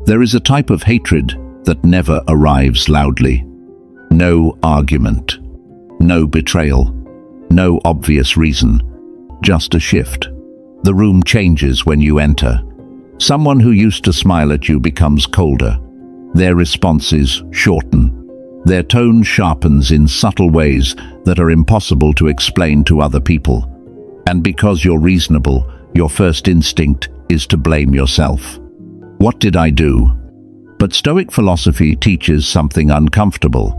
There is a type of hatred that never arrives loudly. No argument, no betrayal, no obvious reason, just a shift. The room changes when you enter. Someone who used to smile at you becomes colder. Their responses shorten. Their tone sharpens in subtle ways that are impossible to explain to other people. And because you're reasonable, your first instinct is to blame yourself. What did I do? But Stoic philosophy teaches something uncomfortable.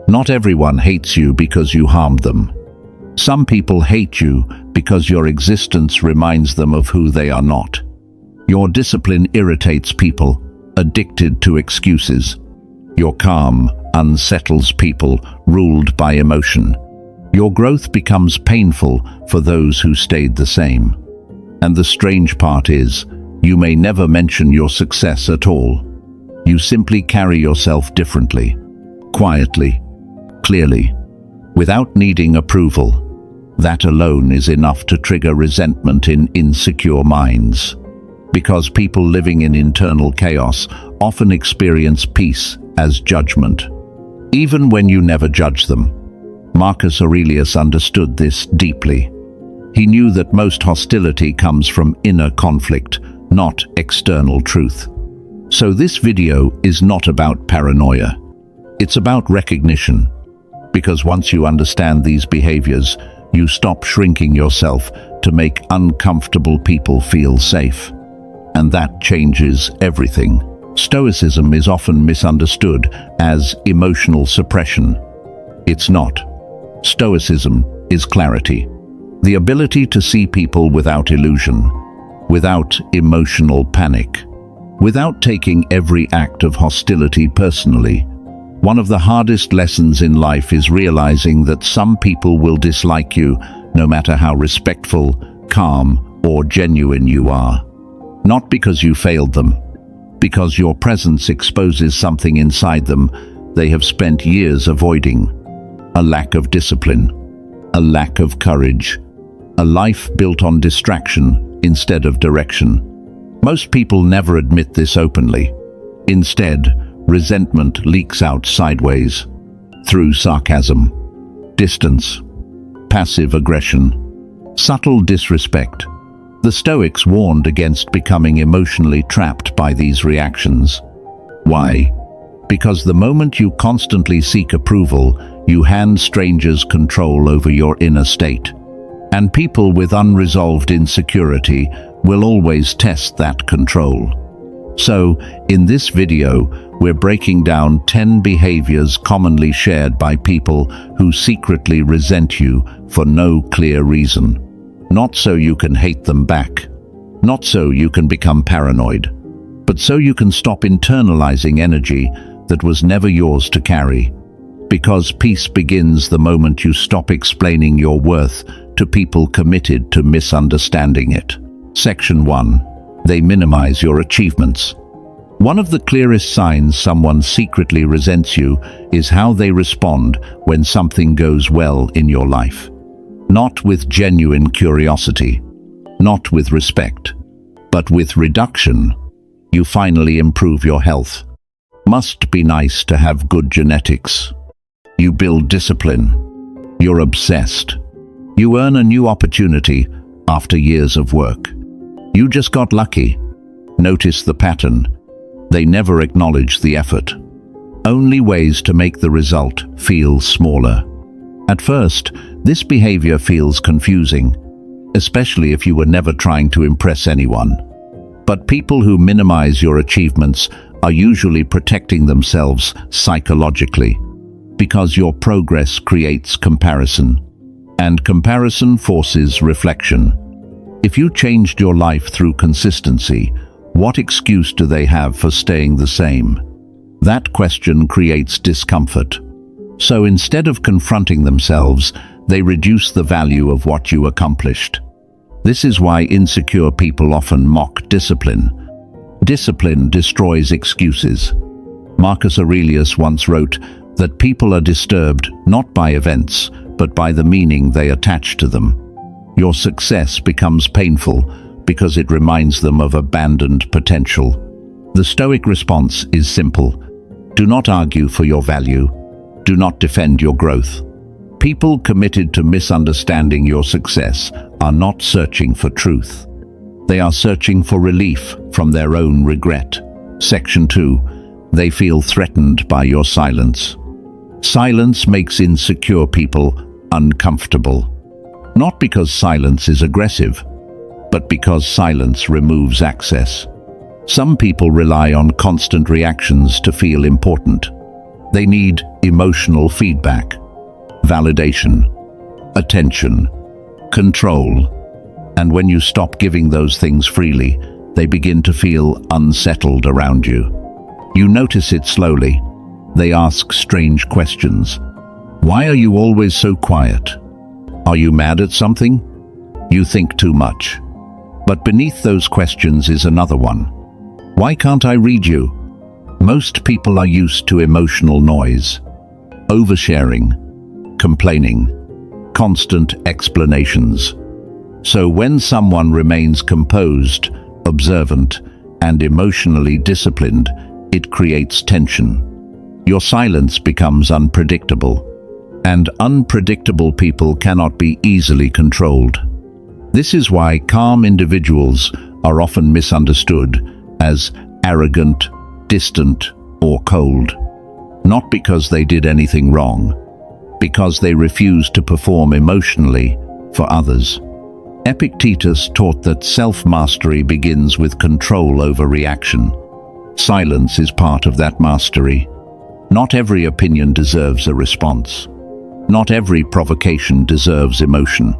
Not everyone hates you because you harmed them. Some people hate you because your existence reminds them of who they are not. Your discipline irritates people, addicted to excuses. Your calm unsettles people, ruled by emotion. Your growth becomes painful for those who stayed the same. And the strange part is, you may never mention your success at all. You simply carry yourself differently, quietly, clearly, without needing approval. That alone is enough to trigger resentment in insecure minds. Because people living in internal chaos often experience peace as judgment, even when you never judge them. Marcus Aurelius understood this deeply. He knew that most hostility comes from inner conflict, not external truth. So this video is not about paranoia. It's about recognition. Because once you understand these behaviors, you stop shrinking yourself to make uncomfortable people feel safe. And that changes everything. Stoicism is often misunderstood as emotional suppression. It's not. Stoicism is clarity. The ability to see people without illusion, without emotional panic, without taking every act of hostility personally. One of the hardest lessons in life is realizing that some people will dislike you no matter how respectful, calm, or genuine you are. Not because you failed them, because your presence exposes something inside them they have spent years avoiding. A lack of discipline, a lack of courage, a life built on distraction instead of direction. Most people never admit this openly. Instead, resentment leaks out sideways, through sarcasm, distance, passive aggression, subtle disrespect. The Stoics warned against becoming emotionally trapped by these reactions. Why? Because the moment you constantly seek approval, you hand strangers control over your inner state. And people with unresolved insecurity will always test that control. So, in this video, we're breaking down 10 behaviors commonly shared by people who secretly resent you for no clear reason. Not so you can hate them back, not so you can become paranoid, but so you can stop internalizing energy that was never yours to carry. Because peace begins the moment you stop explaining your worth to people committed to misunderstanding it. Section 1. They minimize your achievements. One of the clearest signs someone secretly resents you is how they respond when something goes well in your life. Not with genuine curiosity, not with respect, but with reduction. You finally improve your health. Must be nice to have good genetics. You build discipline. You're obsessed. You earn a new opportunity after years of work. You just got lucky. Notice the pattern. They never acknowledge the effort. Only ways to make the result feel smaller. At first, this behavior feels confusing, especially if you were never trying to impress anyone. But people who minimize your achievements are usually protecting themselves psychologically, because your progress creates comparison, and comparison forces reflection. If you changed your life through consistency, what excuse do they have for staying the same? That question creates discomfort. So instead of confronting themselves, they reduce the value of what you accomplished. This is why insecure people often mock discipline. Discipline destroys excuses. Marcus Aurelius once wrote that people are disturbed not by events, but by the meaning they attach to them. Your success becomes painful because it reminds them of abandoned potential. The Stoic response is simple. Do not argue for your value. Do not defend your growth. People committed to misunderstanding your success are not searching for truth. They are searching for relief from their own regret. Section 2. They feel threatened by your silence. Silence makes insecure people uncomfortable. Not because silence is aggressive, but because silence removes access. Some people rely on constant reactions to feel important. They need emotional feedback, validation, attention, control. And when you stop giving those things freely, they begin to feel unsettled around you. You notice it slowly. They ask strange questions. Why are you always so quiet? Are you mad at something? You think too much. But beneath those questions is another one. Why can't I read you? Most people are used to emotional noise, oversharing, complaining, constant explanations. So when someone remains composed, observant, and emotionally disciplined, it creates tension. Your silence becomes unpredictable, and unpredictable people cannot be easily controlled. This is why calm individuals are often misunderstood as arrogant, distant, or cold. Not because they did anything wrong, because they refused to perform emotionally for others. Epictetus taught that self-mastery begins with control over reaction. Silence is part of that mastery. Not every opinion deserves a response. Not every provocation deserves emotion.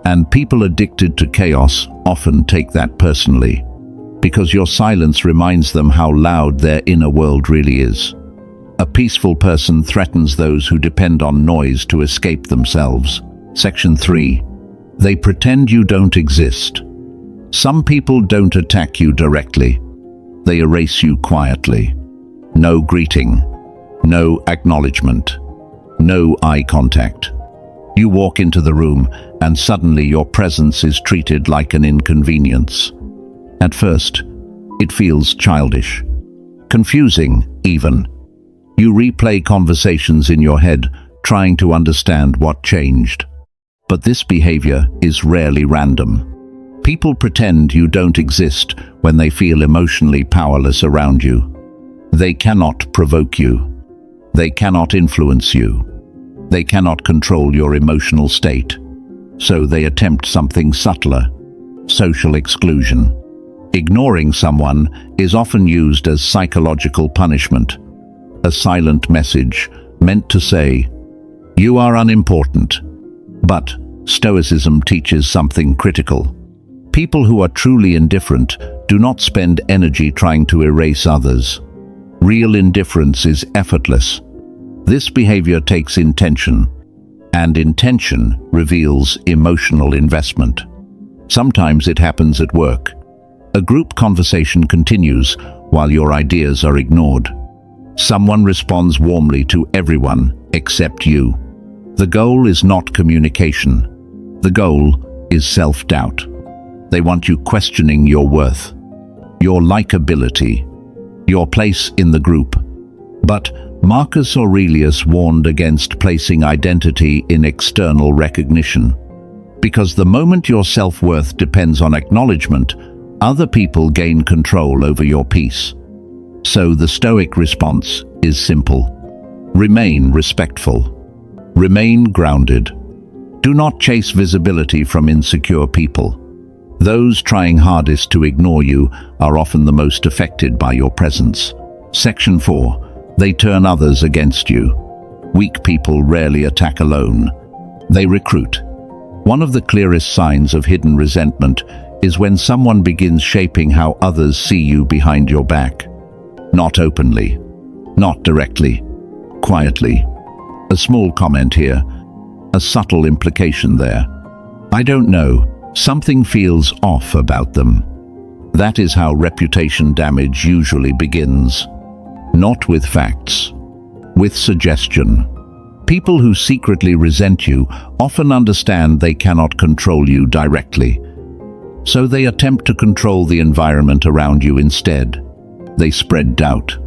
And people addicted to chaos often take that personally, because your silence reminds them how loud their inner world really is. A peaceful person threatens those who depend on noise to escape themselves. Section 3. They pretend you don't exist. Some people don't attack you directly. They erase you quietly. No greeting. No acknowledgement. No eye contact. You walk into the room and suddenly your presence is treated like an inconvenience. At first, it feels childish, confusing even. You replay conversations in your head, trying to understand what changed. But this behavior is rarely random. People pretend you don't exist when they feel emotionally powerless around you. They cannot provoke you. They cannot influence you. They cannot control your emotional state. So they attempt something subtler: social exclusion. Ignoring someone is often used as psychological punishment. A silent message meant to say, "You are unimportant." But Stoicism teaches something critical. People who are truly indifferent do not spend energy trying to erase others. Real indifference is effortless. This behavior takes intention, and intention reveals emotional investment. Sometimes it happens at work. A group conversation continues while your ideas are ignored. Someone responds warmly to everyone except you. The goal is not communication. The goal is self-doubt. They want you questioning your worth, your likability, your place in the group. But Marcus Aurelius warned against placing identity in external recognition. Because the moment your self-worth depends on acknowledgement, other people gain control over your peace. So the Stoic response is simple. Remain respectful. Remain grounded. Do not chase visibility from insecure people. Those trying hardest to ignore you are often the most affected by your presence. Section 4. They turn others against you. Weak people rarely attack alone. They recruit. One of the clearest signs of hidden resentment is when someone begins shaping how others see you behind your back. Not openly, not directly, quietly. A small comment here, a subtle implication there. I don't know, something feels off about them. That is how reputation damage usually begins. Not with facts, with suggestion. People who secretly resent you often understand they cannot control you directly, so they attempt to control the environment around you instead. They spread doubt,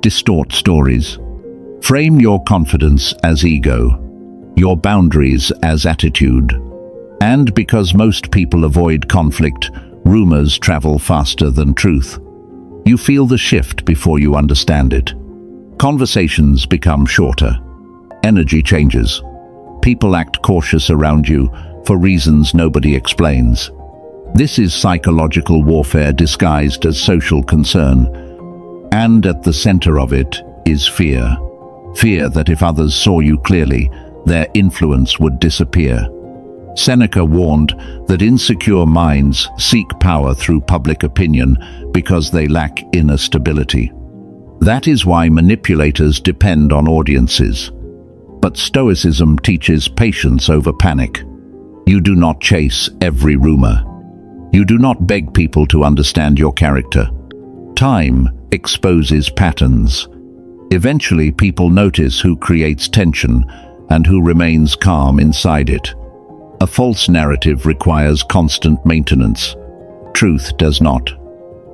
distort stories, frame your confidence as ego, your boundaries as attitude. And because most people avoid conflict, rumors travel faster than truth. You feel the shift before you understand it. Conversations become shorter. Energy changes. People act cautious around you for reasons nobody explains. This is psychological warfare disguised as social concern. And at the center of it is fear. Fear that if others saw you clearly, their influence would disappear. Seneca warned that insecure minds seek power through public opinion because they lack inner stability. That is why manipulators depend on audiences. But Stoicism teaches patience over panic. You do not chase every rumor. You do not beg people to understand your character. Time exposes patterns. Eventually, people notice who creates tension and who remains calm inside it. A false narrative requires constant maintenance. Truth does not.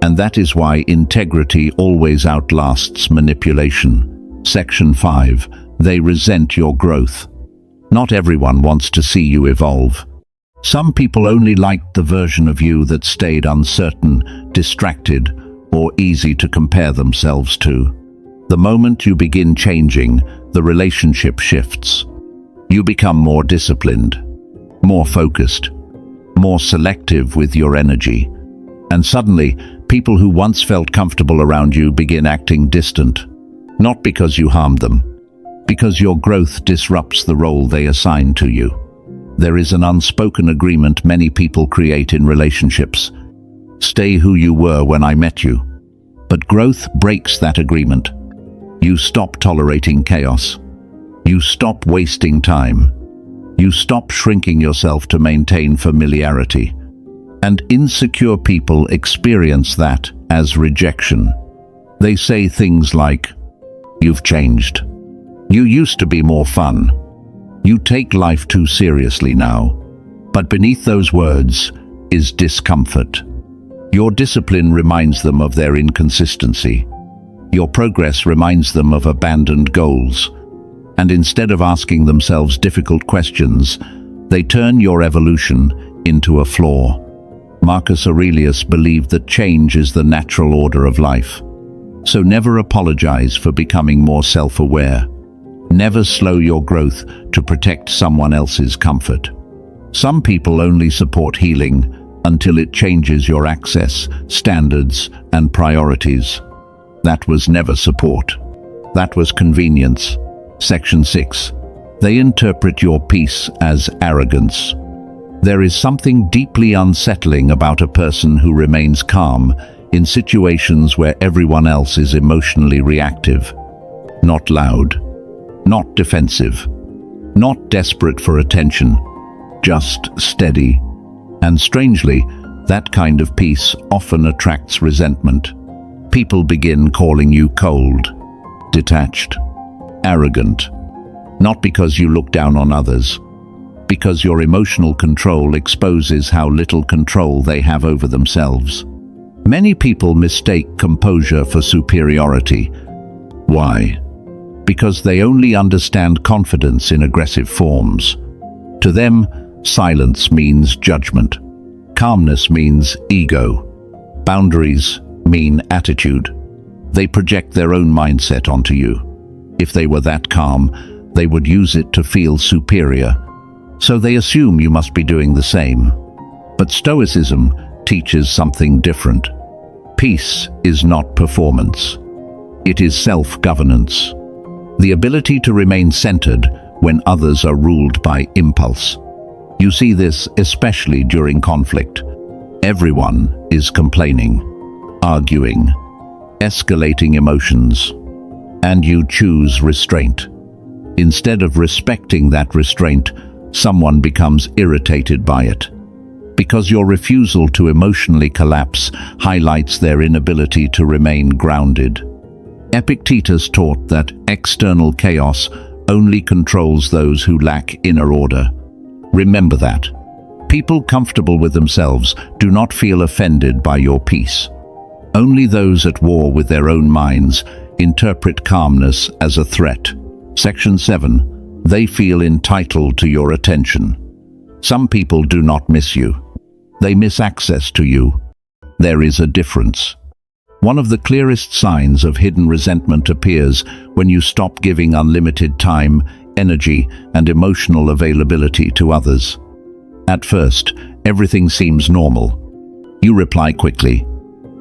And that is why integrity always outlasts manipulation. Section 5. They resent your growth. Not everyone wants to see you evolve. Some people only liked the version of you that stayed uncertain, distracted, or easy to compare themselves to. The moment you begin changing, the relationship shifts. You become more disciplined, more focused, more selective with your energy. And suddenly, people who once felt comfortable around you begin acting distant. Not because you harmed them, because your growth disrupts the role they assign to you. There is an unspoken agreement many people create in relationships. Stay who you were when I met you. But growth breaks that agreement. You stop tolerating chaos. You stop wasting time. You stop shrinking yourself to maintain familiarity. And insecure people experience that as rejection. They say things like, "You've changed. You used to be more fun. You take life too seriously now." But beneath those words is discomfort. Your discipline reminds them of their inconsistency. Your progress reminds them of abandoned goals. And instead of asking themselves difficult questions, they turn your evolution into a flaw. Marcus Aurelius believed that change is the natural order of life. So never apologize for becoming more self-aware. Never slow your growth to protect someone else's comfort. Some people only support healing until it changes your access, standards, and priorities. That was never support. That was convenience. Section 6. They interpret your peace as arrogance. There is something deeply unsettling about a person who remains calm in situations where everyone else is emotionally reactive. Not loud, not defensive, not desperate for attention, just steady. And strangely, that kind of peace often attracts resentment. People begin calling you cold, detached, arrogant, not because you look down on others, because your emotional control exposes how little control they have over themselves. Many people mistake composure for superiority. Why? Because they only understand confidence in aggressive forms. To them, silence means judgment. Calmness means ego. Boundaries mean attitude. They project their own mindset onto you. If they were that calm, they would use it to feel superior. So they assume you must be doing the same. But Stoicism teaches something different. Peace is not performance. It is self-governance. The ability to remain centered when others are ruled by impulse. You see this especially during conflict. Everyone is complaining, arguing, escalating emotions, and you choose restraint. Instead of respecting that restraint, someone becomes irritated by it. Because your refusal to emotionally collapse highlights their inability to remain grounded. Epictetus taught that external chaos only controls those who lack inner order. Remember that. People comfortable with themselves do not feel offended by your peace. Only those at war with their own minds interpret calmness as a threat. Section 7. They feel entitled to your attention. Some people do not miss you. They miss access to you. There is a difference. One of the clearest signs of hidden resentment appears when you stop giving unlimited time, energy, and emotional availability to others. At first, everything seems normal. You reply quickly.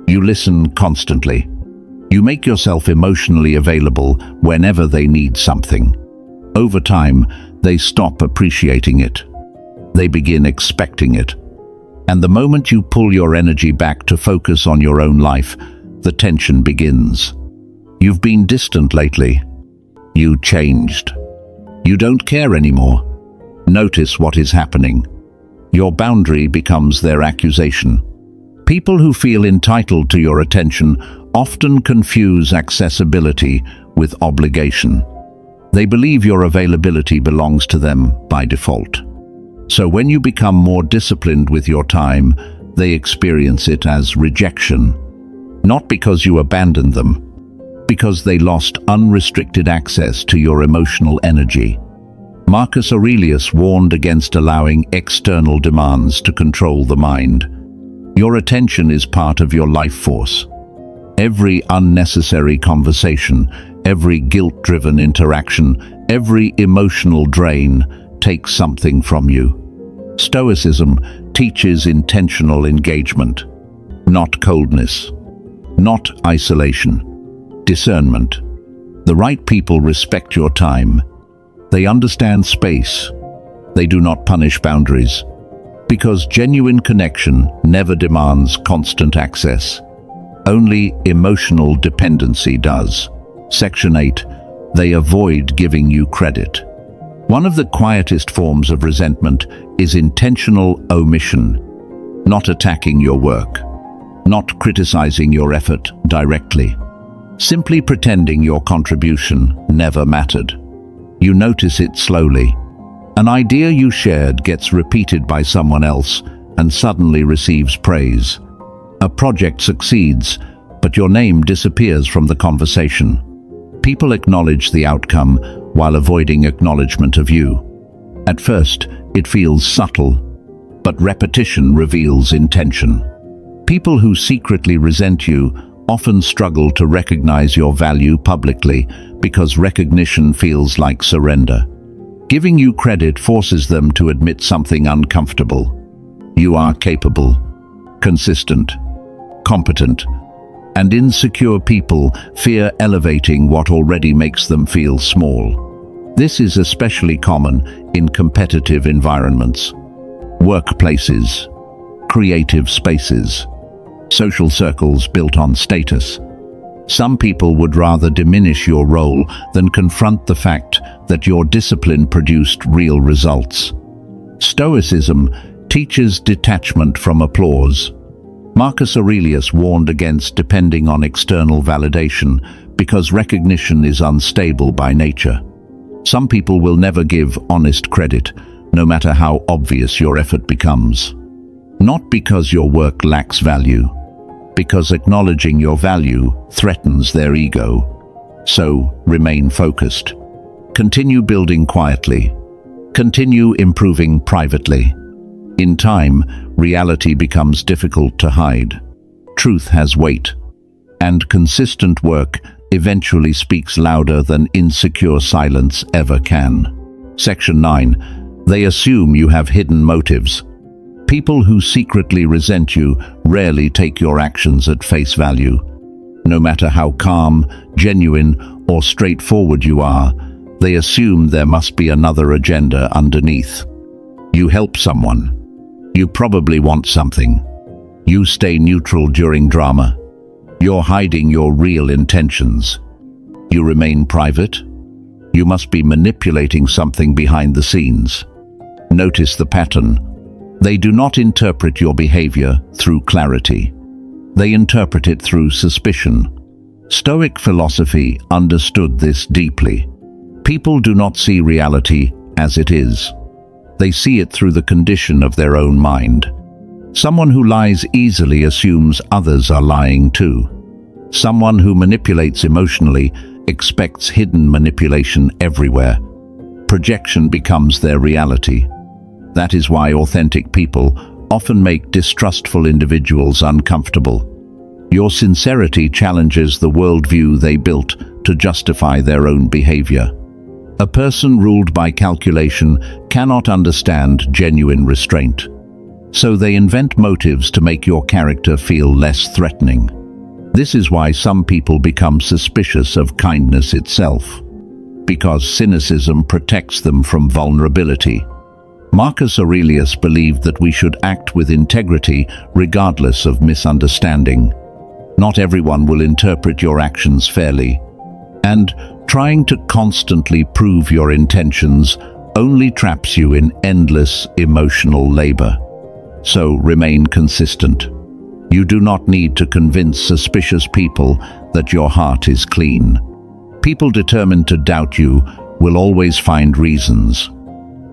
You listen constantly. You make yourself emotionally available whenever they need something. Over time, they stop appreciating it. They begin expecting it. And the moment you pull your energy back to focus on your own life, the tension begins. You've been distant lately. You changed. You don't care anymore. Notice what is happening. Your boundary becomes their accusation. People who feel entitled to your attention often confuse accessibility with obligation. They believe your availability belongs to them by default. So when you become more disciplined with your time, they experience it as rejection. Not because you abandoned them, because they lost unrestricted access to your emotional energy. Marcus Aurelius warned against allowing external demands to control the mind. Your attention is part of your life force. Every unnecessary conversation, every guilt-driven interaction, every emotional drain takes something from you. Stoicism teaches intentional engagement, not coldness, not isolation, discernment. The right people respect your time. They understand space. They do not punish boundaries, because genuine connection never demands constant access. Only emotional dependency does. Section 8. They avoid giving you credit. One of the quietest forms of resentment is intentional omission, not attacking your work, not criticizing your effort directly, simply pretending your contribution never mattered. You notice it slowly. An idea you shared gets repeated by someone else and suddenly receives praise. A project succeeds, but your name disappears from the conversation. People acknowledge the outcome while avoiding acknowledgement of you. At first, it feels subtle, but repetition reveals intention. People who secretly resent you often struggle to recognize your value publicly because recognition feels like surrender. Giving you credit forces them to admit something uncomfortable. You are capable, consistent, competent, and insecure people fear elevating what already makes them feel small. This is especially common in competitive environments, workplaces, creative spaces, social circles built on status. Some people would rather diminish your role than confront the fact that your discipline produced real results. Stoicism teaches detachment from applause. Marcus Aurelius warned against depending on external validation because recognition is unstable by nature. Some people will never give honest credit, no matter how obvious your effort becomes. Not because your work lacks value, because acknowledging your value threatens their ego. So, remain focused. Continue building quietly. Continue improving privately. In time, reality becomes difficult to hide. Truth has weight, and consistent work eventually speaks louder than insecure silence ever can. Section 9. They assume you have hidden motives. People who secretly resent you rarely take your actions at face value. No matter how calm, genuine, or straightforward you are, they assume there must be another agenda underneath. You help someone. You probably want something. You stay neutral during drama. You're hiding your real intentions. You remain private. You must be manipulating something behind the scenes. Notice the pattern. They do not interpret your behavior through clarity. They interpret it through suspicion. Stoic philosophy understood this deeply. People do not see reality as it is. They see it through the condition of their own mind. Someone who lies easily assumes others are lying too. Someone who manipulates emotionally expects hidden manipulation everywhere. Projection becomes their reality. That is why authentic people often make distrustful individuals uncomfortable. Your sincerity challenges the worldview they built to justify their own behavior. A person ruled by calculation cannot understand genuine restraint. So they invent motives to make your character feel less threatening. This is why some people become suspicious of kindness itself, because cynicism protects them from vulnerability. Marcus Aurelius believed that we should act with integrity regardless of misunderstanding. Not everyone will interpret your actions fairly, and trying to constantly prove your intentions only traps you in endless emotional labor. So remain consistent. You do not need to convince suspicious people that your heart is clean. People determined to doubt you will always find reasons.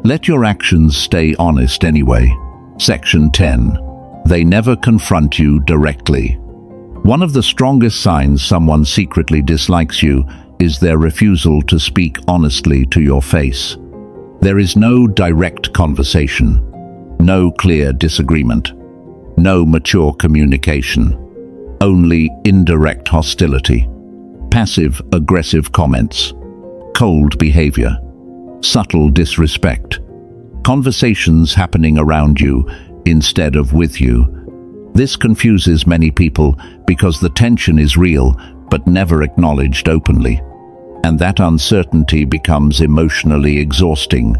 Let your actions stay honest anyway. Section 10. They never confront you directly. One of the strongest signs someone secretly dislikes you is their refusal to speak honestly to your face. There is no direct conversation, no clear disagreement, no mature communication, only indirect hostility, passive-aggressive comments, cold behavior, subtle disrespect, conversations happening around you instead of with you. This confuses many people because the tension is real but never acknowledged openly, and that uncertainty becomes emotionally exhausting.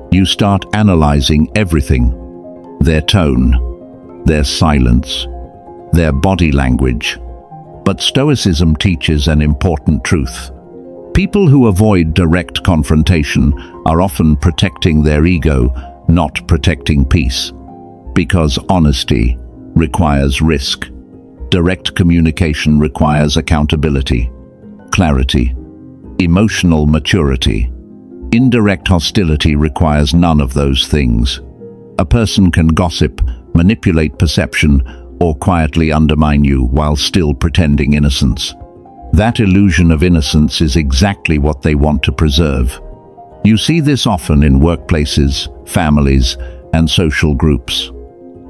You start analyzing everything: their tone, their silence, their body language. But Stoicism teaches an important truth. People who avoid direct confrontation are often protecting their ego, not protecting peace. Because honesty requires risk. Direct communication requires accountability, clarity, emotional maturity. Indirect hostility requires none of those things. A person can gossip, manipulate perception, or quietly undermine you while still pretending innocence. That illusion of innocence is exactly what they want to preserve. You see this often in workplaces, families, and social groups.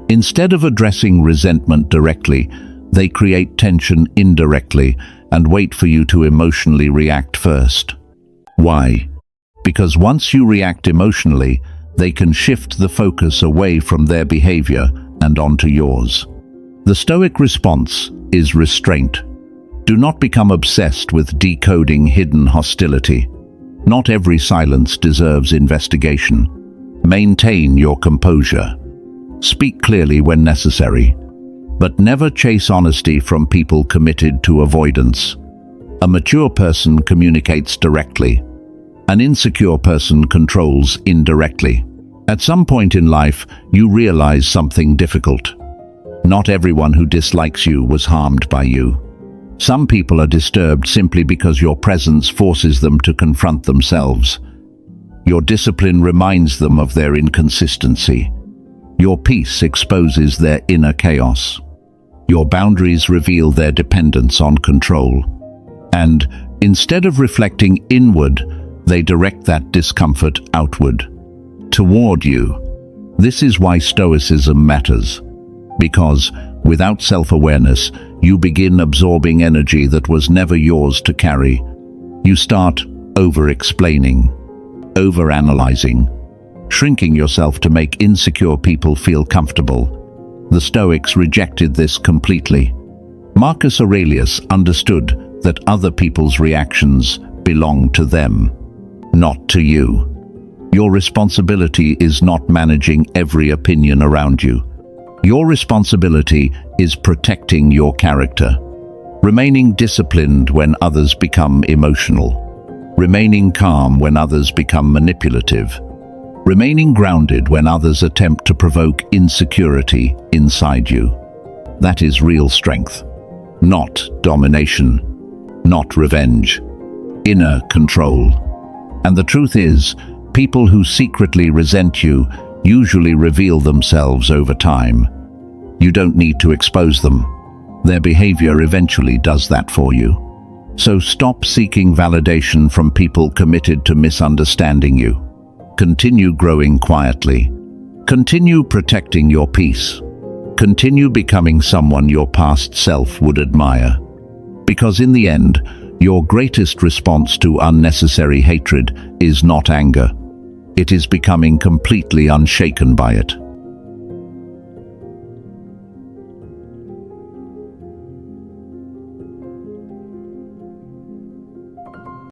Instead of addressing resentment directly, they create tension indirectly and wait for you to emotionally react first. Why? Because once you react emotionally, they can shift the focus away from their behavior and onto yours. The Stoic response is restraint. Do not become obsessed with decoding hidden hostility. Not every silence deserves investigation. Maintain your composure. Speak clearly when necessary, but never chase honesty from people committed to avoidance. A mature person communicates directly. An insecure person controls indirectly. At some point in life, you realize something difficult. Not everyone who dislikes you was harmed by you. Some people are disturbed simply because your presence forces them to confront themselves. Your discipline reminds them of their inconsistency. Your peace exposes their inner chaos. Your boundaries reveal their dependence on control. And instead of reflecting inward, they direct that discomfort outward, toward you. This is why Stoicism matters. Because without self-awareness, you begin absorbing energy that was never yours to carry. You start over-explaining, over-analyzing, shrinking yourself to make insecure people feel comfortable. The Stoics rejected this completely. Marcus Aurelius understood that other people's reactions belong to them, not to you. Your responsibility is not managing every opinion around you. Your responsibility is protecting your character, remaining disciplined when others become emotional, remaining calm when others become manipulative, remaining grounded when others attempt to provoke insecurity inside you. That is real strength, not domination, not revenge, inner control. And the truth is, people who secretly resent you usually reveal themselves over time. You don't need to expose them. Their behavior eventually does that for you. So stop seeking validation from people committed to misunderstanding you. Continue growing quietly. Continue protecting your peace. Continue becoming someone your past self would admire. Because in the end, your greatest response to unnecessary hatred is not anger. It is becoming completely unshaken by it.